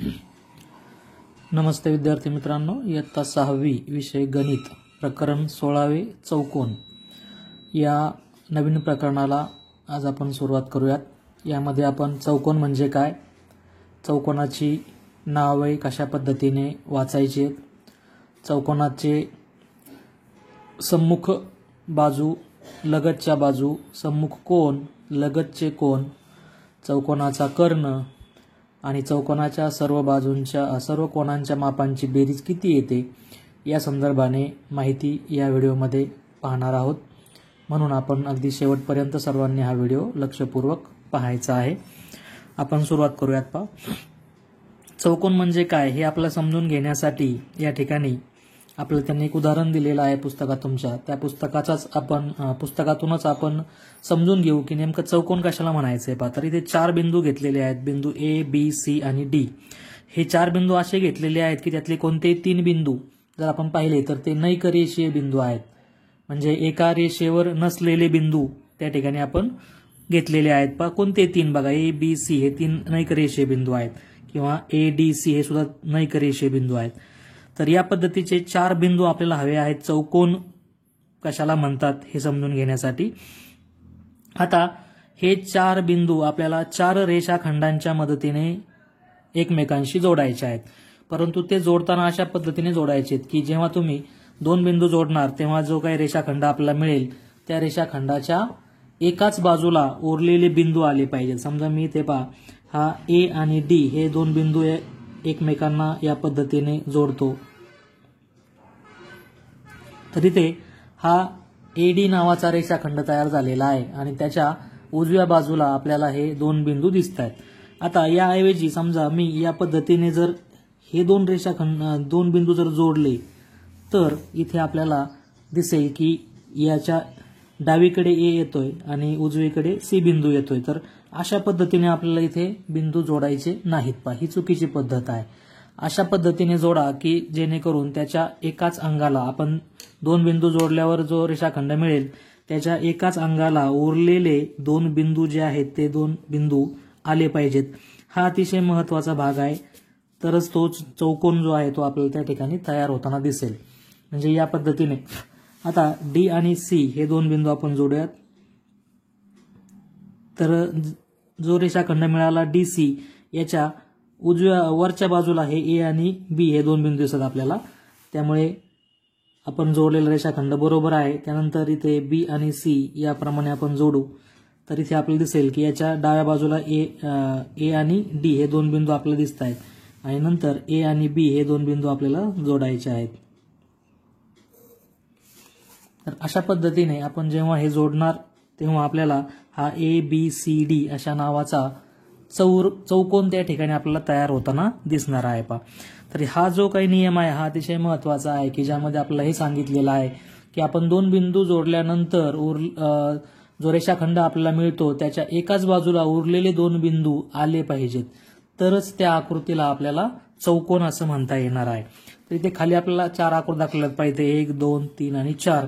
नमस्ते विद्यार्थी मित्रांनो, इयत्ता 6वी विषय गणित प्रकरण 16वे चौकोन या नवीन प्रकरणाला आज आपण सुरुवात करूयात। यामध्ये आपण चौकोन म्हणजे काय, चौकोनाची नावे कशा पद्धतीने वाचायची, चौकोनाचे सम्मुख बाजू, लगतच्या बाजू, सम्मुख कोन, लगतचे कोन, चौकोनाचा कर्ण आणि चौकोनाच्या सर्व बाजूंच्या सर्व कोनांच्या मापांची बेरीज किती येते या संदर्भाने माहिती या व्हिडिओमध्ये पाहणार आहोत। म्हणून आपण अगदी शेवटपर्यंत सर्वांनी हा व्हिडिओ लक्षपूर्वक पाहायचा आहे। आपण सुरुवात करूयात। पहा, चौकोन म्हणजे काय हे आपल्याला समजून घेण्यासाठी या ठिकाणी आपल्याला त्यांनी एक उदाहरण दिलेलं आहे पुस्तकात तुमच्या, त्या पुस्तकातूनच आपण समजून घेऊ की नेमकं चौकोन कशाला म्हणायचं आहे। पहा, तर इथे 4 बिंदू घेतलेले आहेत, बिंदू ए, बी, सी आणि डी। हे 4 बिंदू असे घेतलेले आहेत की त्यातले कोणतेही 3 बिंदू जर आपण पाहिले तर ते नैकरेषीय बिंदू आहेत, म्हणजे एका रेषेवर नसलेले बिंदू त्या ठिकाणी आपण घेतलेले आहेत। पहा, कोणते 3 बघा, ए, बी, सी हे 3 नैकरेषीय बिंदू आहेत, किंवा ए, डी, सी हे सुद्धा नैकरेषीय बिंदू आहेत। तर या पद्धतीचे 4 बिंदू आपल्याला हवे आहेत चौकोन कशाला म्हणतात हे समजून घेण्यासाठी। आता हे 4 बिंदू आपल्याला 4 रेषाखंडांच्या मदतीने एकमेकांशी जोडायचे आहेत, परंतु ते जोडताना अशा पद्धतीने जोडायचे की जेव्हा तुम्ही 2 बिंदू जोडणार तेव्हा जो काही रेषाखंड आपल्याला मिळेल त्या रेषाखंडाच्या एकाच बाजूला उरलेले बिंदू आले पाहिजेत। समजा मी इथे पहा, हा ए आणि डी हे 2 बिंदू एकमेकांना या पद्धतीने जोडतो, तर इथे हा एडी नावाचा रेषाखंड तयार झालेला आहे आणि त्याच्या उजव्या बाजूला आपल्याला हे 2 बिंदू दिसत आहेत। आता याऐवजी समजा मी या पद्धतीने जर हे 2 बिंदू जर जोडले तर इथे आपल्याला दिसेल की याच्या डावीकडे ए येतोय आणि उजवीकडे सी बिंदू येतोय। तर अशा पद्धतीने आपल्याला इथे बिंदू जोडायचे नाहीत। पहा, ही चुकीची पद्धत आहे। अशा पद्धतीने जोडा की जेणेकरून त्याच्या एकाच अंगाला आपण 2 बिंदू जोडल्यावर जो रेषाखंड मिळेल त्याच्या एकाच अंगाला उरलेले 2 बिंदू जे आहेत ते 2 बिंदू आले पाहिजेत। हा अतिशय महत्त्वाचा भाग आहे, तरच तो चौकोन जो आहे तो आपल्याला त्या ठिकाणी तयार होताना दिसेल। म्हणजे या पद्धतीने आता डी आणि सी हे 2 बिंदू आपण जोडूयात। तर जो रेषाखंड मिळाला डी सी याच्या वरच्या बाजूला हे ए आणि बी हे 2 बिंदू दिसतात आपल्याला, त्यामुळे आपण जोडलेला रेषाखंड बरोबर आहे। त्यानंतर इथे बी आणि सी याप्रमाणे आपण जोडू, तर इथे आपल्याला दिसेल की याच्या डाव्या बाजूला ए आणि डी हे 2 बिंदू आपल्याला दिसत आहेत आणि नंतर ए आणि बी हे 2 बिंदू आपल्याला जोडायचे आहेत। तर अशा पद्धतीने आपण जेव्हा हे जोडणार तेव्हा आपल्याला हा ए, बी, सी, डी अशा नावाचा चौकोन त्या ठिकाणी आपल्याला तयार होताना दिसणार आहे। पहा, तर हा जो काही नियम आहे हा अतिशय महत्त्वाचा आहे की ज्यामध्ये आपल्याला हे सांगितलेलं आहे की आपण 2 बिंदू जोडल्यानंतर जो रेषाखंड आपल्याला मिळतो त्याच्या एकाच बाजूला उरलेले 2 बिंदू आले पाहिजेत, तरच त्या आकृतीला आपल्याला चौकोन असं म्हणता येणार आहे। तर इथे खाली आपल्याला 4 आकृती दाखवल्यात पाहिजे, 1, 2, 3 आणि 4।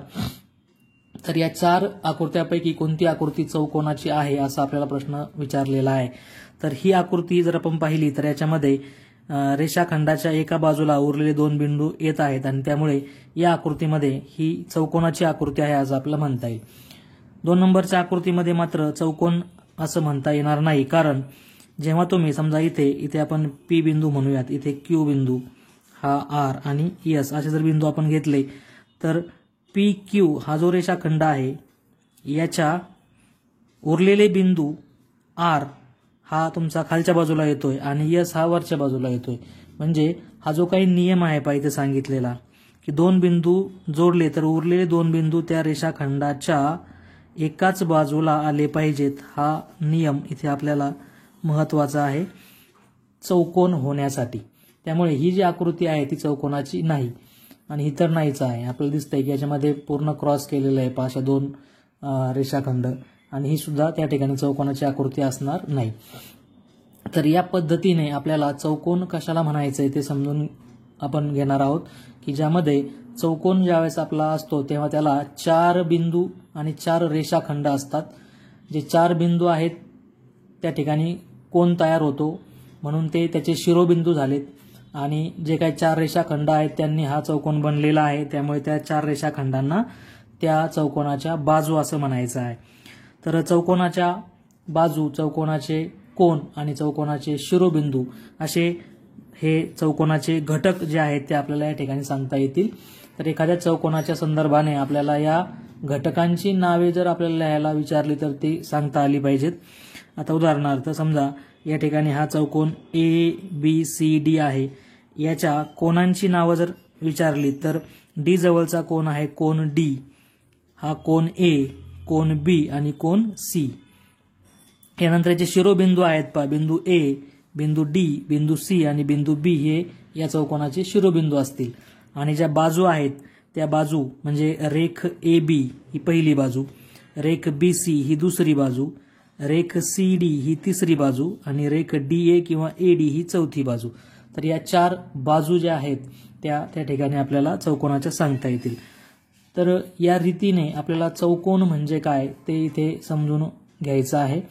तर या 4 आकृत्यापैकी कोणती आकृती चौकोनाची आहे असा आपल्याला प्रश्न विचारलेला आहे। तर ही आकृती जर आपण पाहिली तर याच्यामध्ये रेषाखंडाच्या एका बाजूला उरलेले 2 बिंदू येत आहेत आणि त्यामुळे या आकृतीमध्ये ही चौकोनाची आकृती आहे असं आपल्याला म्हणता येईल। 2 नंबरच्या आकृतीमध्ये मात्र चौकोन असं म्हणता येणार नाही, कारण जेव्हा तुम्ही समजा इथे आपण पी बिंदू म्हणूयात, इथे क्यू बिंदू, हा आर आणि एस असे जर बिंदू आपण घेतले तर पी क्यू हा जो रेषाखंड आहे याच्या उरलेले बिंदू आर हा तुमचा खालच्या बाजूला येतोय आणि एस हा वरच्या बाजूला येतोय। म्हणजे हा जो काही नियम आहे पहा इथे सांगितलेला की 2 बिंदू जोडले तर उरलेले 2 बिंदू त्या रेषाखंडाच्या एकाच बाजूला आले पाहिजेत, हा नियम इथे आपल्याला महत्त्वाचा आहे चौकोन होण्यासाठी। त्यामुळे ही जी आकृती आहे ती चौकोनाची नाही आणि ही तर नाहीच आहे। आपल्याला दिसतंय की याच्यामध्ये पूर्ण क्रॉस केलेलं आहे पहा, अशा 2 रेषाखंड, आणि ही सुद्धा त्या ठिकाणी चौकोनाची आकृती असणार नाही। तर या पद्धतीने आपल्याला चौकोन कशाला म्हणायचंय ते समजून आपण घेणार आहोत की ज्यामध्ये चौकोन ज्यावेळेस आपला असतो तेव्हा त्याला 4 बिंदू आणि 4 रेषाखंड असतात। जे 4 बिंदू आहेत त्या ठिकाणी कोन तयार होतो म्हणून ते त्याचे शिरोबिंदू झालेत आणि जे काही 4 रेषाखंड आहेत त्यांनी हा चौकोन बनलेला आहे, त्यामुळे त्या 4 रेषाखंडांना त्या चौकोनाच्या बाजू असं म्हणायचं आहे. तर चौकोनाच्या बाजू, चौकोनाचे कोन आणि चौकोनाचे शिरोबिंदू असे हे चौकोनाचे घटक जे आहेत ते आपल्याला या ठिकाणी सांगता येतील. तर एखाद्या चौकोनाच्या संदर्भाने आपल्याला या घटकांची नावे जर आपल्याला लिहायला विचारली तर ती सांगता आली पाहिजेत. आता उदाहरणार्थ समजा या ठिकाणी हा चौकोन ABCD आहे, याच्या कोनांची नावं जर विचारली तर D जवळचा कोन आहे कोन D, हा कोन A, कोन B आणि कोन C. यानंतर याचे शिरोबिंदू आहेत पहा, बिंदू A, बिंदू D, बिंदू C आणि बिंदू B हे या चौकोनाचे शिरोबिंदू असतील. आणि ज्या बाजू आहेत त्या बाजू म्हणजे रेख AB ही पहिली बाजू, रेख BC ही दुसरी बाजू, रेख CD ही तिसरी बाजू आणि रेख DA किंवा AD ही चौथी बाजू. तर या 4 बाजू ज्या आहेत त्या ठिकाणी आपल्याला चौकोनाच्या सांगता येतील. तर या रीतीने आपल्याला चौकोन म्हणजे काय ते इथे समजून घ्यायचं आहे.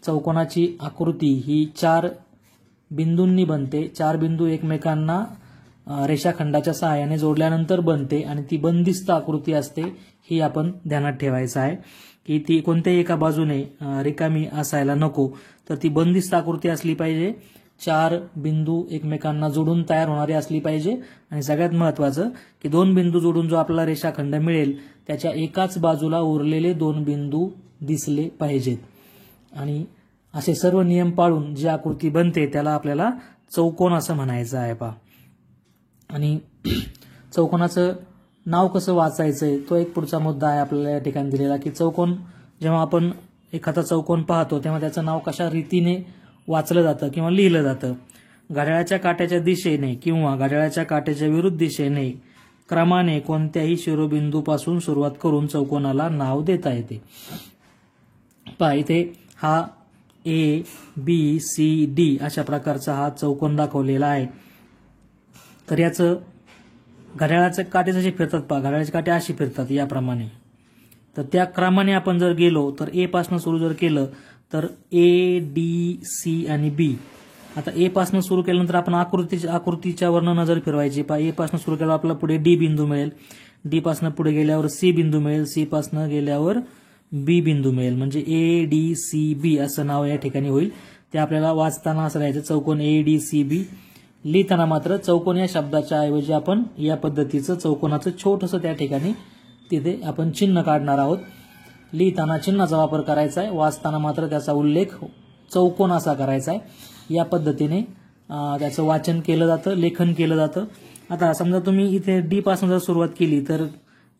चौकोनाची आकृती ही 4 बिंदूंनी बनते. 4 बिंदू एकमेकांना रेषाखंडाच्या सहाय्याने जोडल्यानंतर बनते आणि ती बंदिस्त आकृती असते, ही आपण ध्यानात ठेवायचं आहे की ती कोणत्याही एका बाजूने रिकामी असायला नको, तर ती बंदिस्त आकृती असली पाहिजे. 4 बिंदू एकमेकांना जोडून तयार होणारी असली पाहिजे आणि सगळ्यात महत्त्वाचं की 2 बिंदू जोडून जो आपला रेषाखंड मिळेल त्याच्या एकाच बाजूला उरलेले 2 बिंदू दिसले पाहिजेत. आणि असे सर्व नियम पाळून जी आकृती बनते त्याला आपल्याला चौकोन असं म्हणायचं आहे पहा. आणि चौकोनाचं नाव कसं वाचायचंय तो एक पुढचा मुद्दा आहे आपल्याला या ठिकाणी दिलेला, की चौकोन जेव्हा आपण एखादा चौकोन पाहतो तेव्हा त्याचं नाव कशा रीतीने वाचलं जातं किंवा लिहिलं जातं. घड्याळाच्या काट्याच्या दिशेने किंवा घड्याळाच्या काट्याच्या विरुद्ध दिशेने क्रमाने कोणत्याही शिरोबिंदूपासून सुरुवात करून चौकोनाला नाव देता येते. पहा इथे हा ABCD अशा प्रकारचा हा चौकोन दाखवलेला आहे. तर याचं घड्याळाचे काटे जसे फिरतात पहा, घड्याळाचे काटे अशी फिरतात याप्रमाणे. तर त्या क्रमाने आपण जर गेलो तर A पासून सुरू जर केलं तर A, D, C आणि B. आता A पासून सुरू केल्यानंतर आपण आकृतीच्या वर्ण नजर फिरवायची पहा. A पासून सुरू केल्यावर आपल्याला पुढे D बिंदू मिळेल, D पासून पुढे गेल्यावर C बिंदू मिळेल, C पासून गेल्यावर B बिंदू मिळेल, म्हणजे ADCB असं नाव या ठिकाणी होईल. ते आपल्याला वाचताना असं राहायचं चौकोन ADCB. लिहिताना मात्र चौकोन या शब्दाच्या ऐवजी आपण या पद्धतीचं चौकोनाचं छोटंसं त्या ठिकाणी तिथे आपण चिन्ह काढणार आहोत. लिहिताना चिन्हाचा वापर करायचा आहे, वाचताना मात्र त्याचा उल्लेख चौकोन असा करायचा आहे. या पद्धतीने त्याचं वाचन केलं जातं, लेखन केलं जातं. आता समजा तुम्ही इथे D पासून जर सुरुवात केली तर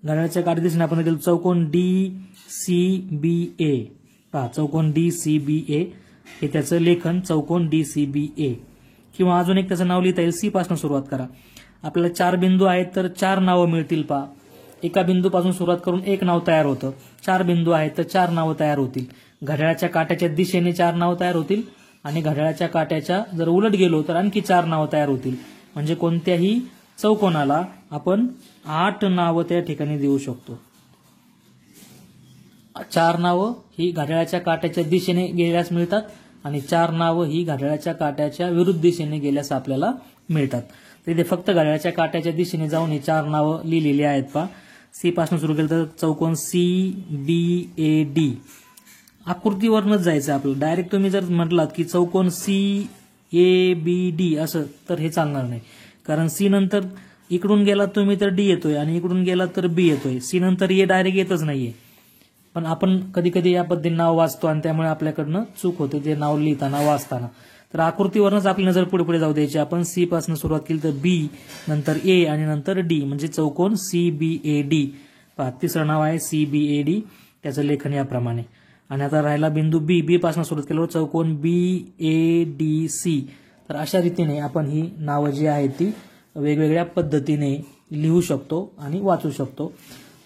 घड्याळाच्या काट्याच्या दिशेने आपण दिलं चौकोन DCBA. पहा चौकोन DCBA हे त्याचं लेखन चौकोन DCBA. किंवा अजून एक त्याचं नाव लिहिता येईल, C पासून सुरुवात करा. आपल्याला 4 बिंदू आहेत तर 4 नावं मिळतील पहा. एका बिंदूपासून सुरुवात करून एक नाव तयार होतं. 4 बिंदू आहेत तर 4 नावं तयार होतील. घड्याळाच्या काट्याच्या दिशेने 4 नावं तयार होतील आणि घड्याळाच्या काट्याच्या जर उलट गेलो तर आणखी 4 नावं तयार होतील. म्हणजे कोणत्याही चौकोनाला आपण 8 नावं त्या ठिकाणी देऊ शकतो. 4 नावं ही घड्याळाच्या काट्याच्या दिशेने गेल्यास मिळतात आणि 4 नावं ही घड्याळाच्या काट्याच्या विरुद्ध दिशेने गेल्यास आपल्याला मिळतात. तर इथे फक्त घड्याळाच्या काट्याच्या दिशेने जाऊन ही 4 नावं लिहिलेली आहेत पहा. C पासून सुरू केलं तर चौकोन CBAD. आकृतीवरनच जायचं आपलं. डायरेक्ट तुम्ही जर म्हटलात की चौकोन CABD असं तर हे चालणार नाही, कारण C नंतर इकडून गेलात तुम्ही तर D येतोय आणि इकडून गेलात तर B येतोय. C नंतर A डायरेक्ट येतच नाहीये. पण आपण कधी कधी या पद्धतीने नाव वाचतो आणि त्यामुळे आपल्याकडनं चूक होते ते नाव लिहिताना वाचताना. तर आकृतीवरच आपली नजर पुढे पुढे जाऊ द्यायची. आपण C पासून सुरुवात केली तर B, नंतर A आणि नंतर D, म्हणजे चौकोन CBAD. पहा तिसरं नाव आहे CBAD, त्याचं लेखन याप्रमाणे. आणि आता राहिला बिंदू B पासून सुरुवात केल्यावर चौकोन BADC. तर अशा रीतीने आपण ही नावं जी आहेत ती वेगवेगळ्या पद्धतीने लिहू शकतो आणि वाचू शकतो.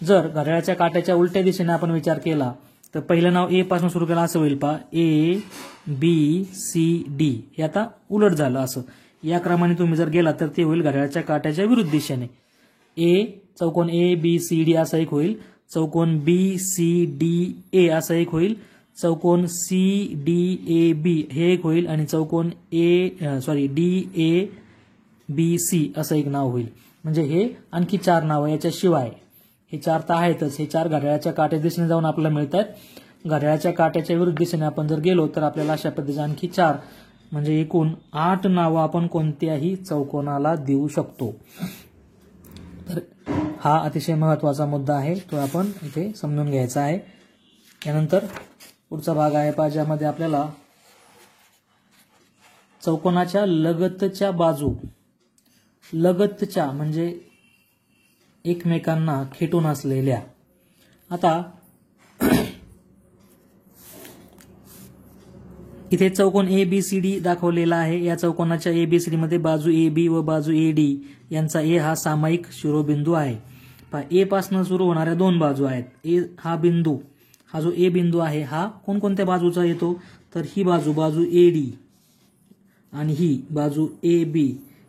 जर घड्याळाच्या काट्याच्या उलट्या दिशेने आपण विचार केला तर पहिलं नाव A पासून सुरू केलं असं होईल पहा, ABCD. हे आता उलट झालं असं. या क्रमाने तुम्ही जर गेला तर ते होईल घड्याळाच्या काट्याच्या विरुद्ध दिशेने. चौकोन ABCD असा एक होईल, चौकोन BCDA असा एक होईल, चौकोन CDAB हे एक होईल आणि चौकोन DABC असं एक नाव होईल. म्हणजे हे आणखी 4 नावं याच्याशिवाय हे 4 तर आहेतच. हे 4 घड्याळाच्या काट्या दिशेने जाऊन आपल्याला मिळतात. घड्याळाच्या काट्याच्या विरुद्ध दिशेने आपण जर गेलो तर आपल्याला अशा पद्धतीचे आणखी 4 म्हणजे एकूण 8 नावं आपण कोणत्याही चौकोनाला देऊ शकतो. तर हा अतिशय महत्त्वाचा मुद्दा आहे, तो आपण इथे समजून घ्यायचा आहे. यानंतर पुढचा भाग आहे ज्यामध्ये आपल्याला चौकोनाच्या लगतच्या बाजू, लगतच्या म्हणजे एकमेकांना खेटून असलेल्या. आता इथे चौकोन ABCD दाखवलेला आहे. या चौकोनाच्या ABCD मध्ये बाजू AB व बाजू AD यांचा A हा सामायिक शिरोबिंदू आहे. A पासून सुरू होणाऱ्या 2 बाजू आहेत. A हा बिंदू, हा जो A बिंदू आहे हा कोणकोणत्या बाजूचा येतो, तर ही बाजू AD आणि ही बाजू AB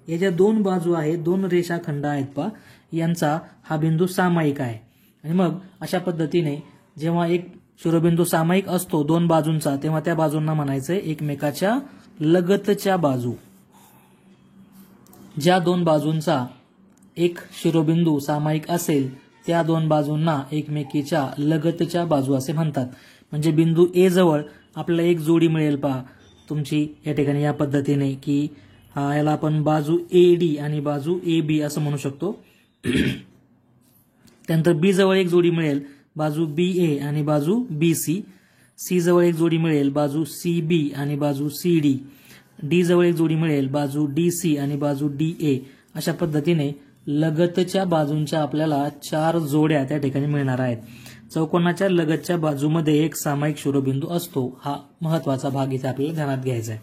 या ज्या 2 बाजू आहेत, 2 रेषाखंड आहेत यांचा हा बिंदू सामायिक आहे. आणि मग अशा पद्धतीने जेव्हा एक शिरोबिंदू सामायिक असतो 2 बाजूंचा, तेव्हा त्या बाजूंना म्हणायचंय एकमेकाच्या लगतच्या बाजू. ज्या 2 बाजूंचा एक शिरोबिंदू सामायिक असेल त्या 2 बाजूंना एकमेकीच्या लगतच्या बाजू असे म्हणतात. म्हणजे बिंदू A जवळ आपल्याला एक जोडी मिळेल तुमची या ठिकाणी या पद्धतीने की याला आपण बाजू AD आणि बाजू AB असं म्हणू शकतो. त्यानंतर B जवळ एक जोडी मिळेल बाजू BA आणि बाजू BC. C जवळ एक जोडी मिळेल बाजू CB आणि बाजू CD. D जवळ एक जोडी मिळेल बाजू DC आणि बाजू DA. अशा पद्धतीने लगतच्या बाजूंच्या आपल्याला 4 जोड्या त्या ठिकाणी मिळणार आहेत. चौकोनाच्या लगतच्या बाजूमध्ये एक सामायिक शिरोबिंदू असतो. हा महत्त्वाचा भाग इथे आपल्याला ध्यानात घ्यायचा आहे.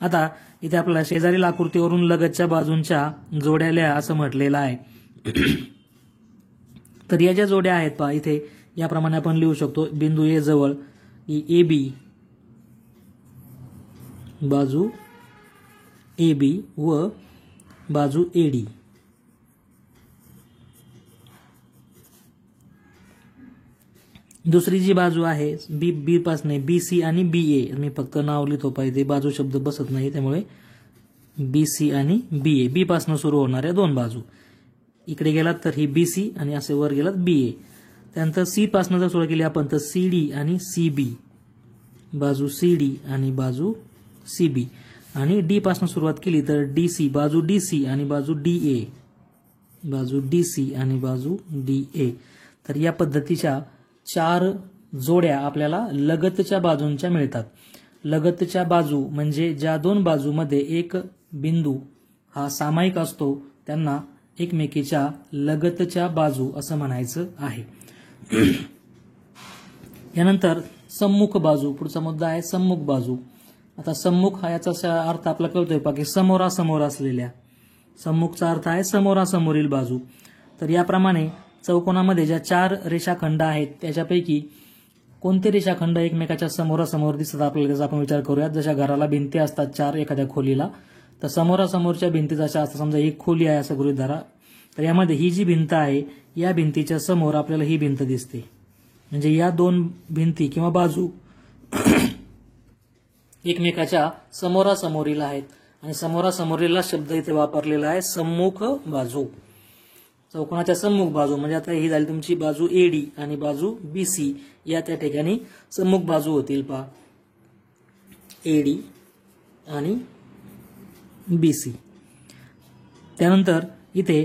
आता इथे आपल्याला शेजारील आकृतीवरून लगतच्या बाजूंच्या जोड्या लिहा असं म्हटलेलं आहे. तर या ज्या जोड्या आहेत इथे याप्रमाणे आपण लिहू शकतो. बिंदू A जवळ AB बाजू AB व बाजू AD. दुसरी जी बाजू आहे B पासून BC आणि BA, मी फक्त नाव लिहितो पाहिजे, बाजू शब्द बसत नाही त्यामुळे BC आणि BA. B पासून सुरू होणाऱ्या 2 बाजू. इकडे गेलात तर ही BC आणि असे वर गेलात BA. त्यानंतर C पासून जर सुरू केली आपण तर CD आणि CB, बाजू CD आणि बाजू CB. आणि D पासून सुरुवात केली तर DC, बाजू DC आणि बाजू DA, बाजू DC आणि बाजू DA. तर या पद्धतीच्या 4 जोड्या आपल्याला लगतच्या बाजूंच्या मिळतात. लगतच्या बाजू म्हणजे ज्या 2 बाजूमध्ये एक बिंदू हा सामायिक असतो त्यांना एकमेकीच्या लगतच्या बाजू असं म्हणायचं आहे. यानंतर सम्मुख बाजू, पुढचा मुद्दा आहे सम्मुख बाजू. आता सम्मुख हा याचा अर्थ आपला कळतोय की समोरासमोर असलेल्या. सम्मुखचा अर्थ आहे समोरासमोरील बाजू. तर याप्रमाणे चौकोनामध्ये ज्या 4 रेषाखंड आहेत त्याच्यापैकी कोणते रेषाखंड एकमेकाच्या समोरासमोर दिसतात आपल्याला त्याचा आपण विचार करूयात. जशा घराला भिंती असतात 4 एखाद्या खोलीला, तर समोरासमोरच्या भिंती जशा असतात, समजा एक खोली आहे असं गृहीत धरा, तर यामध्ये ही जी भिंत आहे या भिंतीच्या समोर आपल्याला ही भिंत दिसते. म्हणजे या 2 भिंती किंवा बाजू एकमेकाच्या समोरासमोरील आहेत. आणि समोरासमोरील शब्द इथे वापरलेला आहे सम्मुख बाजू. चौकोनाच्या सम्मुख बाजू म्हणजे आता ही झाली तुमची बाजू AD आणि बाजू BC या त्या ठिकाणी सम्मुख बाजू होतील AD आणि BC. त्यानंतर इथे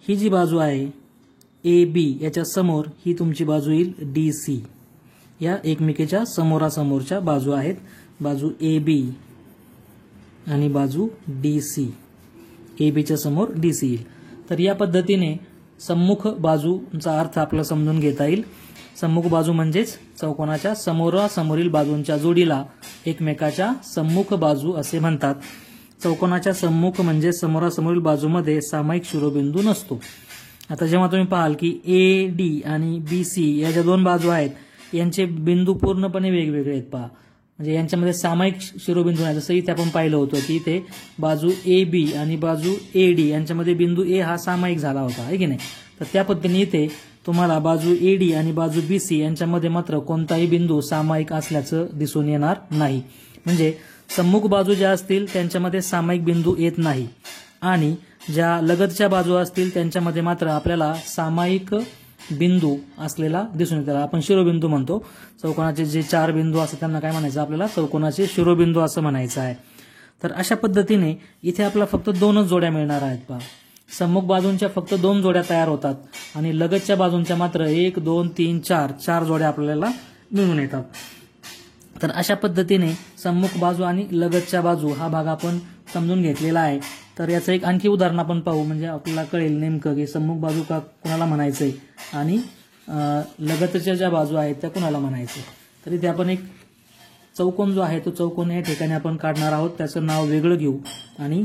ही जी बाजू आहे AB याच्या समोर ही तुमची बाजू येईल DC. या एकमेकीच्या समोरासमोरच्या बाजू आहेत, बाजू AB आणि बाजू DC. ABच्या समोर DC येईल. तर या पद्धतीने सम्मुख बाजूचा अर्थ आपल्याला समजून घेता येईल. सम्मुख बाजू म्हणजेच चौकोनाच्या समोरासमोरील बाजूंच्या जोडीला एकमेकाच्या सम्मुख बाजू असे म्हणतात. चौकोनाच्या सम्मुख म्हणजे समोरासमोरील बाजूमध्ये सामायिक शिरोबिंदू नसतो. आता जेव्हा तुम्ही पाहाल की AD आणि BC या ज्या 2 बाजू आहेत यांचे बिंदू पूर्णपणे वेगवेगळे आहेत म्हणजे यांच्यामध्ये सामायिक शिरोबिंदू नाही. जसं इथे आपण पाहिलं होतं की इथे बाजू AB आणि बाजू AD यांच्यामध्ये बिंदू A हा सामायिक झाला होता आहे की नाही. तर त्या पद्धतीने इथे तुम्हाला बाजू AD आणि बाजू BC यांच्यामध्ये मात्र कोणताही बिंदू सामायिक असल्याचं दिसून येणार नाही. म्हणजे सम्मुख बाजू ज्या असतील त्यांच्यामध्ये सामायिक बिंदू येत नाही आणि ज्या लगतच्या बाजू असतील त्यांच्यामध्ये मात्र आपल्याला सामायिक बिंदू असलेला दिसून येतो. आपण शिरोबिंदू म्हणतो. चौकोनाचे जे 4 बिंदू असतात त्यांना काय म्हणायचं, आपल्याला चौकोनाचे शिरोबिंदू असं म्हणायचं आहे. तर अशा पद्धतीने इथे आपल्याला फक्त 2च जोड्या मिळणार आहेत. पहा, सम्मुख बाजूंच्या फक्त 2 जोड्या तयार होतात आणि लगतच्या बाजूंच्या मात्र 1 2 3 4 जोड्या आपल्याला मिळून येतात. तर अशा पद्धतीने सम्मुख बाजू आणि लगतच्या बाजू हा भाग आपण समजून घेतलेला आहे. तर याचं एक आणखी उदाहरण आपण पाहू, म्हणजे आपल्याला कळेल नेमकं की सम्मुख बाजू का कुणाला म्हणायचंय आणि लगतच्या ज्या बाजू आहेत त्या कुणाला म्हणायचं. तर इथे आपण एक चौकोन जो आहे तो चौकोन या ठिकाणी आपण काढणार आहोत. त्याचं नाव वेगळं घेऊ आणि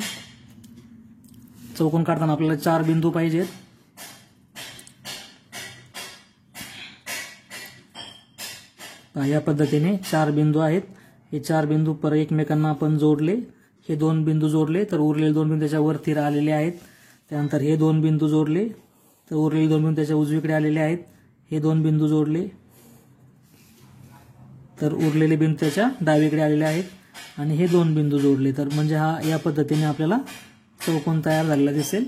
चौकोन काढताना आपल्याला 4 बिंदू पाहिजेत. या पद्धतीने 4 बिंदू आहेत. हे 4 बिंदू पर एकमेकांना आपण जोडले. हे 2 बिंदू जोडले तर उरलेले 2 बिंदू त्याच्या वरती आलेले आहेत. त्यानंतर हे 2 बिंदू जोडले तर उरलेले 2 बिंदू त्याच्या उजवीकडे आलेले आहेत. हे 2 बिंदू जोडले तर उरलेले बिंदू त्याच्या डावीकडे आलेले आहेत आणि हे 2 बिंदू जोडले तर म्हणजे हा या पद्धतीने आपल्याला चौकोन तयार झालेला दिसेल.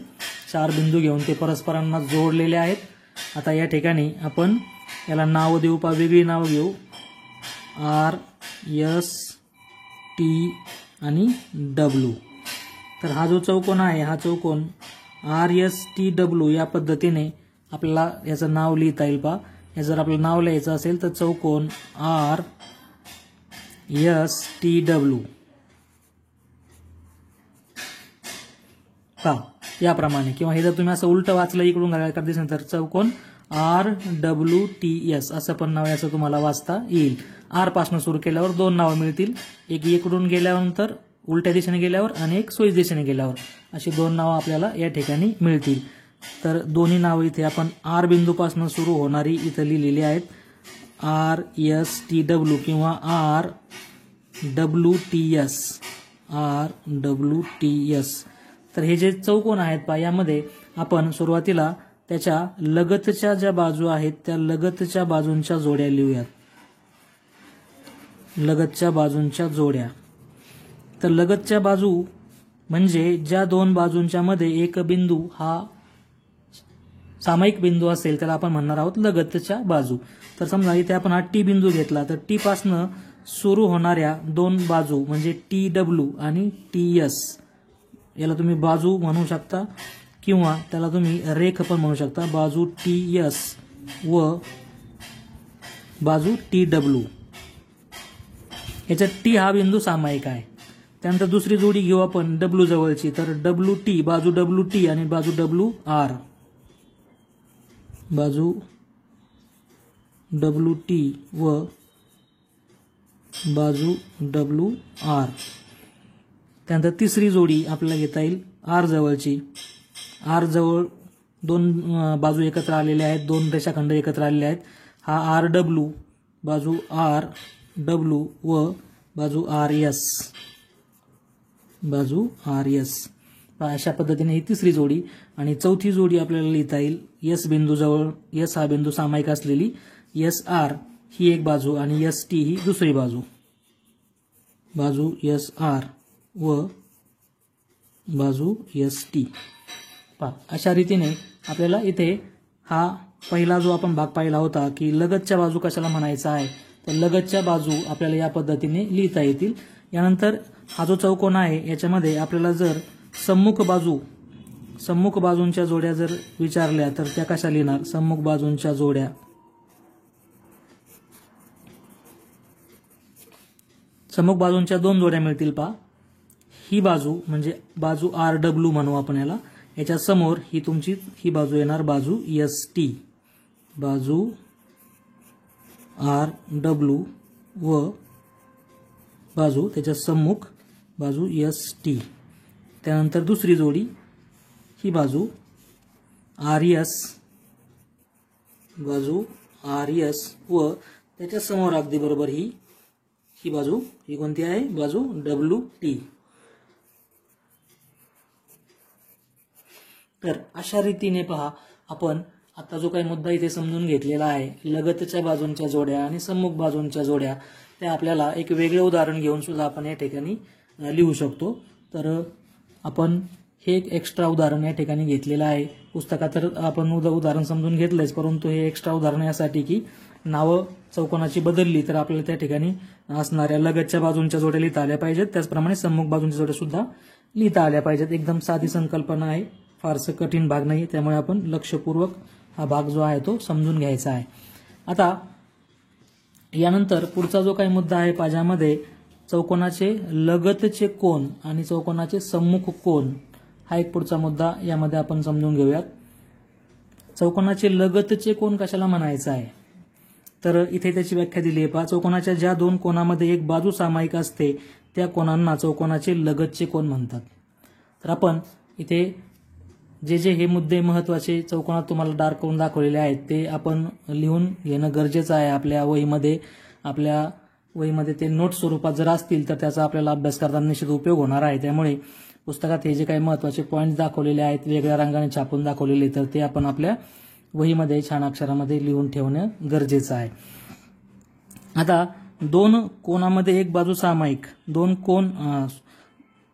4 बिंदू घेऊन ते परस्परांना जोडलेले आहेत. आता या ठिकाणी आपण याला नाव देऊ. वेगळी नाव घेऊ. R S T आणि W. तर हा जो चौकोन आहे हा चौकोन RSTW या पद्धतीने आपल्याला याचं नाव लिहिता येईल. पहा, हे जर आपलं नाव लिहायचं असेल तर चौकोन RSTW पहा याप्रमाणे. किंवा हे जर तुम्ही असं उलट वाचलं इकडून घालायला दिसेल तर चौकोन RWTS असं पण नाव याचं तुम्हाला वाचता येईल. R पासून सुरू केल्यावर 2 नावं मिळतील. एक इकडून गेल्यानंतर उलट्या दिशेने गेल्यावर आणि एक सोयीच्या दिशेने गेल्यावर अशी 2 नावं आपल्याला या ठिकाणी मिळतील. तर दोन्ही नावं इथे आपण R बिंदूपासून सुरू होणारी इथं लिहिलेली आहेत. RSTW किंवा RWTS. तर हे जे चौकोन आहेत पहा यामध्ये आपण सुरुवातीला त्याच्या लगतच्या ज्या बाजू आहेत त्या लगतच्या बाजूंच्या जोड्या लिहूयात. लगतच्या बाजूंच्या जोड्या. तर लगतच्या बाजू म्हणजे ज्या 2 बाजूंच्या मध्ये एक बिंदू हा सामायिक बिंदू असेल त्याला आपण म्हणणार आहोत लगतच्या बाजू. तर समजा इथे आपण हा T बिंदू घेतला तर T पासनं सुरू होणाऱ्या 2 बाजू म्हणजे TW आणि TS याला तुम्ही बाजू म्हणू शकता किंवा त्याला तुम्ही रेख पण म्हणू शकता. बाजू TS व बाजू TW. याच्यात T हा बिंदू सामायिक आहे. त्यानंतर दुसरी जोडी घेऊ आपण W जवळची. तर WT बाजू WT आणि बाजू WR. बाजू WT व बाजू WR. त्यानंतर तिसरी जोडी आपल्याला घेता येईल R जवळची. R जवळ 2 बाजू एकत्र आलेल्या आहेत. 2 रेषाखंड एकत्र आलेले आहेत. हा RW बाजू RW व बाजू RS. बाजू RS. अशा पद्धतीने ही तिसरी जोडी. आणि चौथी जोडी आपल्याला लिहिता येईल S बिंदू जवळ. S हा बिंदू सामायिक असलेली SR ही एक बाजू आणि ST ही दुसरी बाजू. बाजू SR व बाजू ST. अशा रीतीने आपल्याला इथे हा पहिला जो आपण भाग पाहिला होता की लगतच्या बाजू कशाला म्हणायचा आहे तर लगतच्या बाजू आपल्याला या पद्धतीने लिहिता येतील. यानंतर हा जो चौकोन आहे याच्यामध्ये आपल्याला जर सम्मुख बाजूंच्या जोड्या जर विचारल्या तर त्या कशा लिहिणार. सम्मुख बाजूंच्या जोड्या. सम्मुख बाजूंच्या 2 जोड्या मिळतील. पहा, ही बाजू म्हणजे बाजू RW म्हणू आपण याला. याच्या समोर ही तुमची ही बाजू येणार बाजू ST. बाजू RW व बाजू त्याच्या सम्मुख बाजू ST. त्यानंतर दुसरी जोडी ही बाजू RS. बाजू RS व त्याच्या समोर अगदी बरोबर ही बाजू. ही कोणती आहे बाजू WT. तर अशा रीतीने पहा आपण आता जो काही मुद्दा इथे समजून घेतलेला आहे, लगतच्या बाजूंच्या जोड्या आणि सम्मुख बाजूंच्या जोड्या, त्या आपल्याला एक वेगळे उदाहरण घेऊन सुद्धा आपण या ठिकाणी लिहू शकतो. तर आपण हे एक एक्स्ट्रा उदाहरण या ठिकाणी घेतलेलं आहे. पुस्तकात तर आपण उदाहरण समजून घेतलंच, परंतु हे एक्स्ट्रा उदाहरण यासाठी की नावं चौकोनाची बदलली तर आपल्याला त्या ठिकाणी असणाऱ्या लगतच्या बाजूंच्या जोड्या लिहिता आल्या पाहिजेत, त्याचप्रमाणे सम्मुख बाजूंच्या जोड्या सुद्धा लिहिता आल्या पाहिजेत. एकदम साधी संकल्पना आहे, फारसं कठीण भाग नाही, त्यामुळे आपण लक्षपूर्वक हा भाग जो आहे तो समजून घ्यायचा आहे. आता यानंतर पुढचा जो काही मुद्दा आहे पाजामध्ये, चौकोनाचे लगतचे कोन आणि चौकोनाचे सम्मुख कोन, हा एक पुढचा मुद्दा यामध्ये आपण समजून घेऊयात. चौकोनाचे लगतचे कोन कशाला म्हणायचं आहे, तर इथे त्याची व्याख्या दिली आहे पहा. चौकोनाच्या ज्या दोन कोनामध्ये एक बाजू सामायिक असते त्या कोनांना चौकोनाचे लगतचे कोन म्हणतात. तर आपण इथे जे हे मुद्दे महत्त्वाचे चौकोनात तुम्हाला डार्क करून दाखवलेले आहेत ते आपण लिहून घेणं गरजेचं आहे आपल्या वहीमध्ये. आपल्या वहीमध्ये ते नोट स्वरूपात जर असतील तर त्याचा आपल्याला अभ्यास करताना निश्चित उपयोग होणार आहे. त्यामुळे पुस्तकात हे जे काही महत्त्वाचे पॉईंट्स दाखवलेले आहेत, वेगळ्या रंगाने छापून दाखवलेले, तर ते आपण आपल्या वहीमध्ये छान अक्षरामध्ये लिहून ठेवणं गरजेचं आहे. आता दोन कोनामध्ये एक बाजू सामायिक,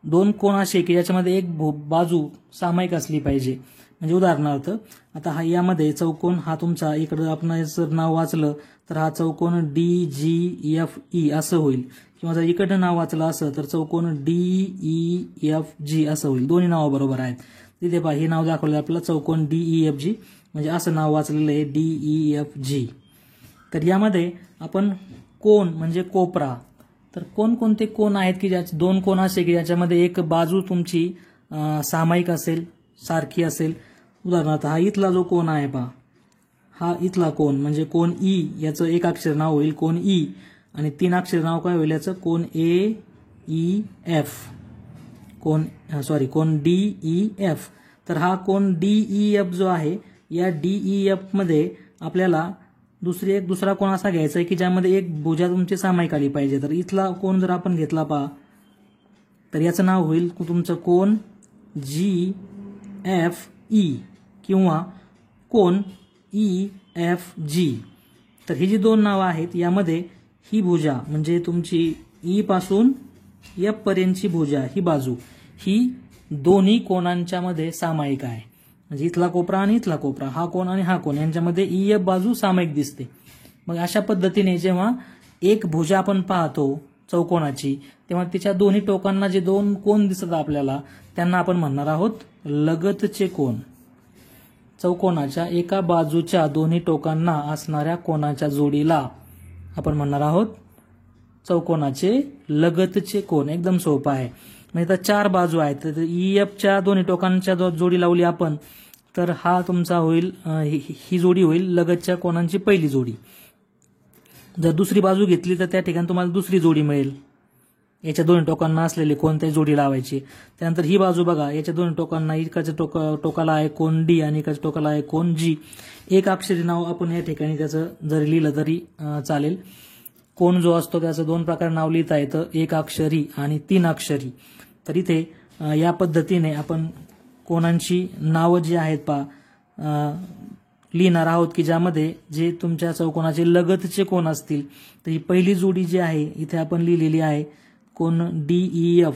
दोन कोन असे की ज्याच्यामध्ये एक बाजू सामायिक असली पाहिजे. म्हणजे उदाहरणार्थ आता हा यामध्ये चौकोन हा तुमचा, इकडं आपण जर नाव वाचलं तर हा चौकोन DGFE असं होईल, किंवा जर इकडं नाव वाचलं असं तर चौकोन DEFG असं होईल. दोन्ही नावं बरोबर आहेत. तिथे पहा हे नाव दाखवलं आपल्याला चौकोन DEFG, म्हणजे असं नाव वाचलेलं आहे DEFG. तर यामध्ये आपण कोन म्हणजे कोपरा, तर कोणकोणते कोन आहेत की ज्याचे दोन कोन असे की ज्याच्यामध्ये एक बाजू तुमची सामायिक असेल, सारखी असेल. उदाहरणार्थ हा इथला जो कोन आहे पहा, हा इथला कोन म्हणजे कोन E, याचं एक अक्षर नाव होईल कोन E, आणि तीन अक्षर नाव काय होईल याचं, कोन AEF, कोन DEF. तर हा कोन DEF जो आहे, या DEF मध्ये आपल्याला दुसरा कोन असा घ्यायचा आहे की ज्यामध्ये एक भुजा तुमची सामायिक आली पाहिजे. तर इथला कोन जर आपण घेतला पहा तर याचं नाव होईल तुमचं कोन GFE किंवा कोन EFG. तर ही जी दोन नावं आहेत यामध्ये ही भुजा म्हणजे तुमची E पासून F पर्यंतची भुजा, ही बाजू, ही दोन्ही कोनांच्या मध्ये सामायिक आहे. म्हणजे इथला कोपरा आणि इथला कोपरा, हा कोन आणि हा कोन, यांच्यामध्ये EF बाजू सामायिक दिसते. मग अशा पद्धतीने जेव्हा एक भुजा आपण पाहतो चौकोनाची, तेव्हा तिच्या दोन्ही टोकांना जे दोन कोन दिसतात आपल्याला त्यांना आपण म्हणणार आहोत लगतचे कोन. चौकोनाच्या एका बाजूच्या दोन्ही टोकांना असणाऱ्या कोनाच्या जोडीला आपण म्हणणार आहोत चौकोनाचे लगतचे कोन. एकदम सोपं आहे. म्हणजे आता चार बाजू आहेत, तर EFच्या दोन्ही टोकांच्या जोडी लावली आपण तर हा तुमचा होईल, ही जोडी होईल लगतच्या कोनांची पहिली जोडी. जर दुसरी बाजू घेतली तर त्या ठिकाणी तुम्हाला दुसरी जोडी मिळेल. याच्या दोन्ही टोकांना असलेली कोणत्याही जोडी लावायची. त्यानंतर ही बाजू बघा, याच्या दोन्ही टोकांना, इकडच्या टोकाला आहे कोन D आणि इकडच्या टोकाला आहे कोन G. एक अक्षरी नाव आपण या ठिकाणी त्याचं जरी लिहिलं तरी चालेल. कोन जो असतो त्याचं दोन प्रकार नाव लिहिता येतं, एक अक्षरी आणि तीन अक्षरी. तर इथे या पद्धतीने आपण कोनांची नावं जी आहेत लिहिणार आहोत की ज्यामध्ये जे तुमच्या चौकोनाचे लगतचे कोन असतील. तर ही पहिली जोडी जी आहे इथे आपण लिहिलेली आहे कोन DEF,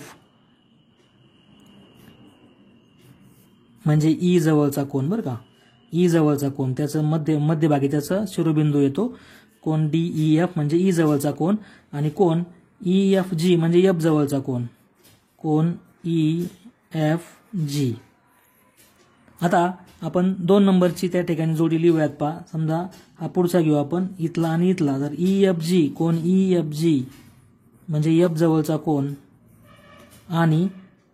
म्हणजे E जवळचा कोन बरं का, E जवळचा कोन, त्याचं मध्यभागी त्याचा शिरोबिंदू येतो. कोन DEF म्हणजे E जवळचा कोन, आणि कोन EFG म्हणजे F जवळचा कोन, कोन EFG. आता आपण 2 नंबरची त्या ठिकाणी जोडी लिहूयात पहा. समजा हा पुढचा घेऊ आपण, इथला आणि इथला. तर EFG, कोन EFG म्हणजे F जवळचा कोन आणि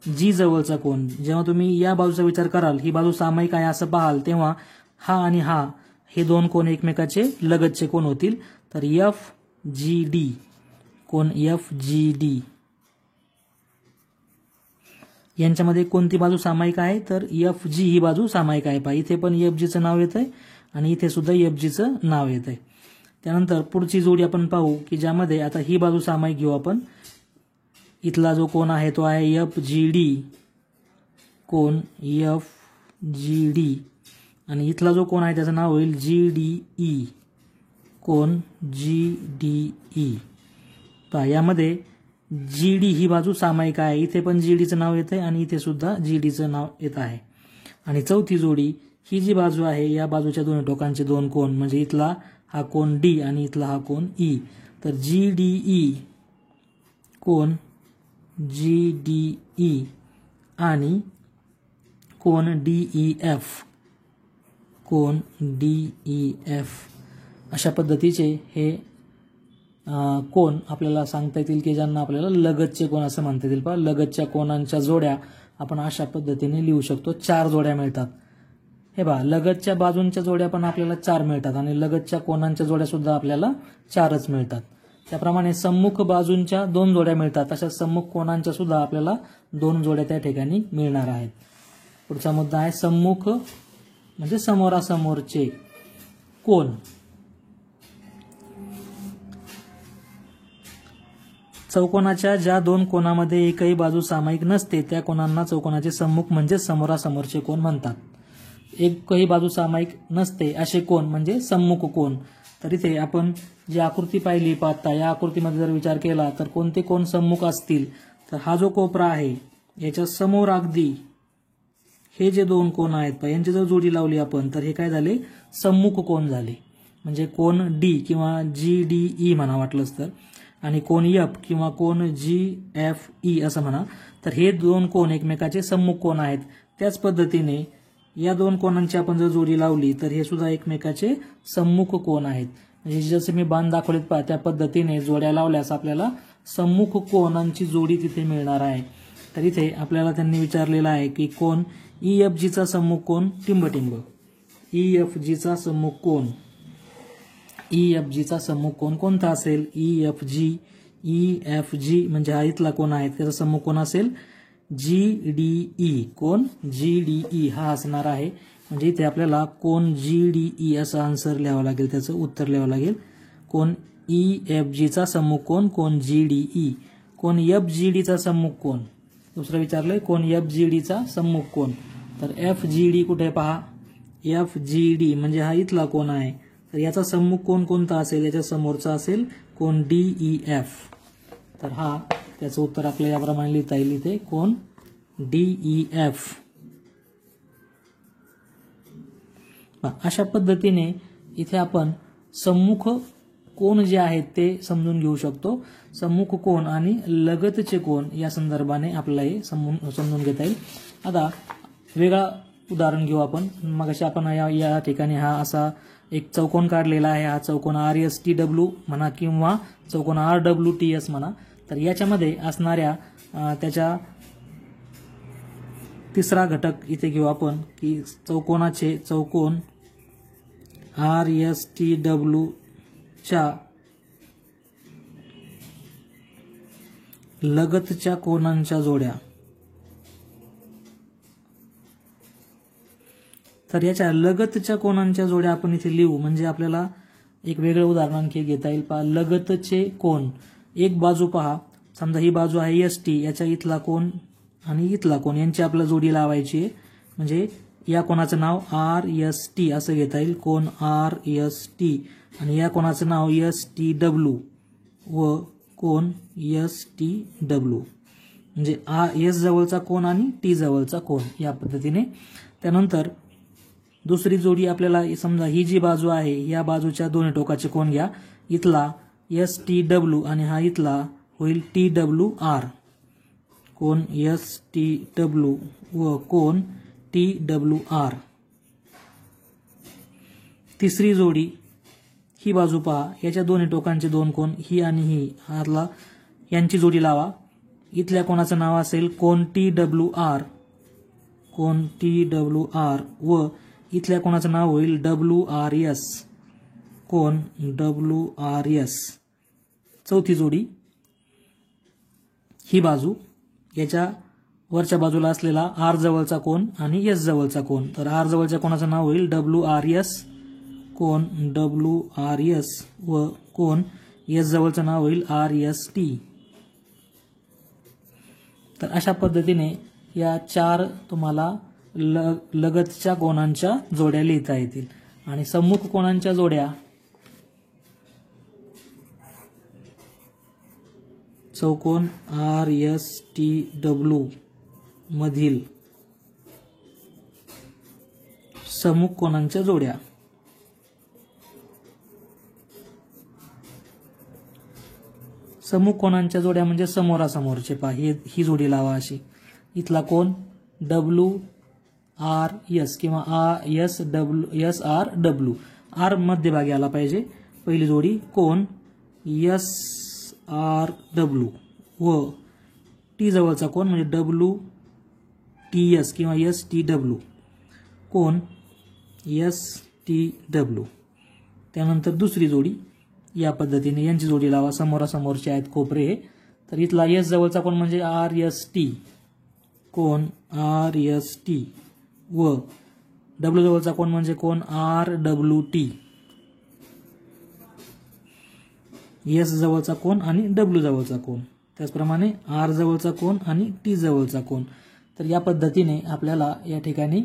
G जवळचा कोन. जेव्हा तुम्ही या बाजूचा विचार कराल, ही बाजू सामायिक आहे असं पाहाल, तेव्हा हा आणि हा हे दोन कोन एकमेकाचे लगतचे कोन होतील. तर FGD, कोन FGD यांच्यामध्ये कोणती बाजू सामायिक आहे, तर FG ही बाजू सामायिक आहे. पहा इथे पण FGचं नाव येतंय आणि इथे सुद्धा FGचं नाव येतंय. त्यानंतर पुढची जोडी आपण पाहू की ज्यामध्ये आता ही बाजू सामायिक घेऊ आपण. इथला जो कोन आहे तो आहे FGD, कोन FGD, आणि इथला जो कोन आहे त्याचं नाव होईल GDE, कोन GDE. पहा यामध्ये GD ही बाजू सामायिक आहे, इथे पण GDचं नाव येत आहे आणि इथे सुद्धा GDचं नाव येत आहे. आणि चौथी जोडी ही जी बाजू आहे या बाजूच्या दोन्ही टोकांचे दोन कोन, म्हणजे इथला हा कोन D आणि इथला हा कोन E. तर GDE, कोन GDE आणि कोन DEF, कोन DEF अशा पद्धतीचे हे कोन आपल्याला सांगता येतील की ज्यांना आपल्याला लगतचे कोन असं म्हणता येतील. पहा लगतच्या कोनांच्या जोड्या आपण अशा पद्धतीने लिहू शकतो. 4 जोड्या मिळतात. हे पहा लगतच्या बाजूंच्या जोड्या पण आपल्याला 4 मिळतात आणि लगतच्या कोनांच्या जोड्या सुद्धा आपल्याला 4च मिळतात. त्याप्रमाणे सम्मुख बाजूंच्या 2 जोड्या मिळतात, अशा सम्मुख कोनांच्या सुद्धा आपल्याला 2 जोड्या त्या ठिकाणी मिळणार आहेत. पुढचा मुद्दा आहे सम्मुख म्हणजे समोरासमोरचे कोन. चौकोनाच्या ज्या 2 कोनामध्ये एकही बाजू सामायिक नसते त्या कोनांना चौकोनाचे सम्मुख म्हणजे समोरासमोरचे कोन म्हणतात. एकही बाजू सामायिक नसते असे कोन म्हणजे सम्मुख कोन. तर इथे आपण जी आकृती पाहिली पाहता या आकृतीमध्ये जर विचार केला तर कोणते कोन सम्मुख असतील तर हा जो कोपरा आहे याच्या समोर अगदी हे जे 2 कोन आहेत यांची जर जोडी लावली आपण तर हे काय झाले, सम्मुख कोन झाले. म्हणजे कोन D किंवा GDE म्हणा वाटलंच तर, आणि कोन F किंवा कोन GFE असं म्हणा. तर हे 2 कोन एकमेकाचे सम्मुख कोन आहेत. त्याच पद्धतीने या 2 कोनांची आपण जर जोडी लावली तर हे सुद्धा एकमेकाचे सम्मुख कोन आहेत. म्हणजे जसे मी बाण दाखवलेत पहा त्या पद्धतीने जोड्या लावल्यास आपल्याला सम्मुख कोनांची जोडी तिथे मिळणार आहे. तर इथे आपल्याला त्यांनी विचारलेलं आहे की कोन EFGचा सम्मुख कोन टिंबटिंब, EFGचा सम्मुख कोन, EFGचा सम्मुख कोन कोणता असेल, EFG म्हणजे हा इथला कोन आहे त्याचा सम्मुख कोन असेल GDE, कोन GDE हा असणार आहे. म्हणजे इथे आपल्याला कोन GDE असं आन्सर लिहावं लागेल, त्याचं उत्तर लिहावं लागेल. कोन EFGचा सम्मुख कोन कोन GDE. कोन FGDचा सम्मुख कोन दुसरं विचारलंय, कोन FGDचा सम्मुख कोन. तर FGD कुठे पहा, FGD म्हणजे हा इथला कोन आहे. तर याचा सम्मुख कोन कोणता असेल, याच्या समोरचा असेल कोन DEF. तर हा त्याचं उत्तर आपल्याला याप्रमाणे लिहिता येईल इथे कोन DEF. अशा पद्धतीने इथे आपण सम्मुख कोन जे आहेत ते समजून घेऊ शकतो. सम्मुख कोन आणि लगतचे कोन या संदर्भाने आपल्याला हे समजून घेता येईल. आता वेगळा उदाहरण घेऊ आपण. मगाशी आपण या ठिकाणी हा असा एक चौकोन काढलेला आहे. हा चौकोन RSTW म्हणा किंवा चौकोन RWTS म्हणा. तर याच्यामध्ये असणाऱ्या त्याच्या तिसरा घटक इथे घेऊ आपण की चौकोनाचे चौकोन RSTW च्या लगतच्या कोनांच्या जोड्या. तर याच्या लगतच्या कोनांच्या जोड्या आपण इथे लिहू. म्हणजे आपल्याला एक वेगळं उदाहरण आणखी घेता येईल. पहा लगतचे कोन, एक बाजू पहा, समजा ही बाजू आहे ST, याच्या इथला कोन आणि इथला कोन यांची आपल्याला जोडी लावायची आहे. म्हणजे या कोनाचं नाव RST असं घेता येईल, कोन RST, आणि या कोनाचं नाव STW व कोन STW. म्हणजे S जवळचा कोन आणि T जवळचा कोन या पद्धतीने. त्यानंतर दुसरी जोडी आपल्याला समजा ही जी बाजू आहे या बाजूच्या दोन्ही टोकाचे कोन घ्या. इथला STW आणि हा इथला होईल TWR, कोन STW व कोन TWR. तिसरी जोडी ही बाजू पहा, याच्या दोन्ही टोकांचे 2 कोन ही आणि ही हातला यांची जोडी लावा. इथल्या कोणाचं नाव असेल कोन TWR, कोन TWR व इथल्या कोणाचं नाव होईल WRS, कोन WRS. चौथी जोडी ही बाजू, याच्या वरच्या बाजूला असलेला R जवळचा कोन आणि S जवळचा कोन. तर R जवळच्या कोणाचं नाव होईल WRS, कोन WRS व कोन S जवळचं नाव होईल RST. तर अशा पद्धतीने या 4 तुम्हाला लगतच्या कोनांच्या जोड्या लिहिता येतील आणि सम्मुख कोनांच्या जोड्या चौकोन RSTW मधील सम्मुख कोनांच्या जोड्या सम्मुख कोनांच्या जोड्या म्हणजे समोरासमोरचे पहा ही जोडी लावा अशी इथला कोन WRS किंवा SRW R मध्यभागी आला पाहिजे पहिली जोडी कोन SRW व T जवळचा कोन म्हणजे WTS किंवा STW कोन STW त्यानंतर दुसरी जोडी या पद्धतीने यांची जोडी लावा समोरासमोरचे आहेत कोपरे हे तर इथला S जवळचा कोन म्हणजे RST कोन RST व W जवळचा कोन म्हणजे कोन RWT S जवळचा कोन आणि W जवळचा कोन त्याचप्रमाणे R जवळचा कोन आणि T जवळचा कोन तर या पद्धतीने आपल्याला या ठिकाणी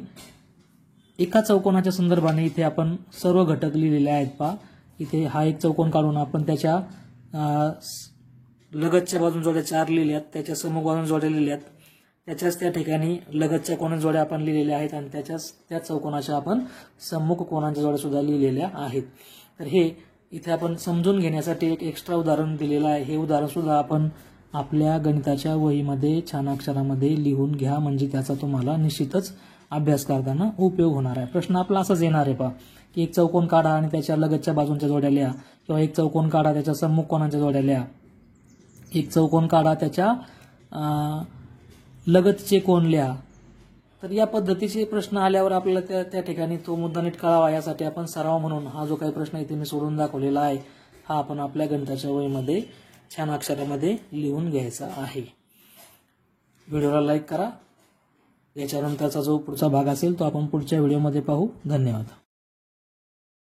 एका चौकोनाच्या संदर्भाने इथे आपण सर्व घटक लिहिलेले आहेत पहा इथे हा एक चौकोन काढून आपण त्याच्या लगतच्या बाजून जोड्या 4 लिहिल्यात त्याच्या सम्मुख बाजून जोड्या लिहिल्यात त्याच्याच त्या ठिकाणी लगतच्या कोनांच्या जोड्या आपण लिहिलेल्या आहेत आणि त्या चौकोनाच्या आपण सम्मुख कोनांच्या जोड्या सुद्धा लिहिलेल्या आहेत तर हे इथे आपण समजून घेण्यासाठी एक एक्स्ट्रा उदाहरण दिलेलं आहे हे उदाहरण सुद्धा आपण आपल्या गणिताच्या वहीमध्ये छान अक्षरामध्ये लिहून घ्या म्हणजे त्याचा तुम्हाला निश्चितच अभ्यास करताना उपयोग होणार आहे प्रश्न आपला असाच येणार आहे पहा की एक चौकोन काढा आणि त्याच्या लगतच्या बाजूंच्या जोड्या लिहा किंवा एक चौकोन काढा त्याच्या सम्मुख कोनांच्या जोड्या लिहा एक चौकोन काढा त्याच्या लगतचे कोन लिहा तर या पद्धतीचे प्रश्न आल्यावर आपल्याला त्या ठिकाणी तो मुद्दा नीट कळावा यासाठी आपण सराव म्हणून हा जो काही प्रश्न इथे मी सोडून दाखवलेला आहे हा आपण आपल्या गणिताच्या वहीमध्ये छान अक्षरामध्ये लिहून घ्यायचा आहे व्हिडिओला लाईक करा याच्यानंतरचा जो पुढचा भाग असेल तो आपण पुढच्या व्हिडिओमध्ये पाहू धन्यवाद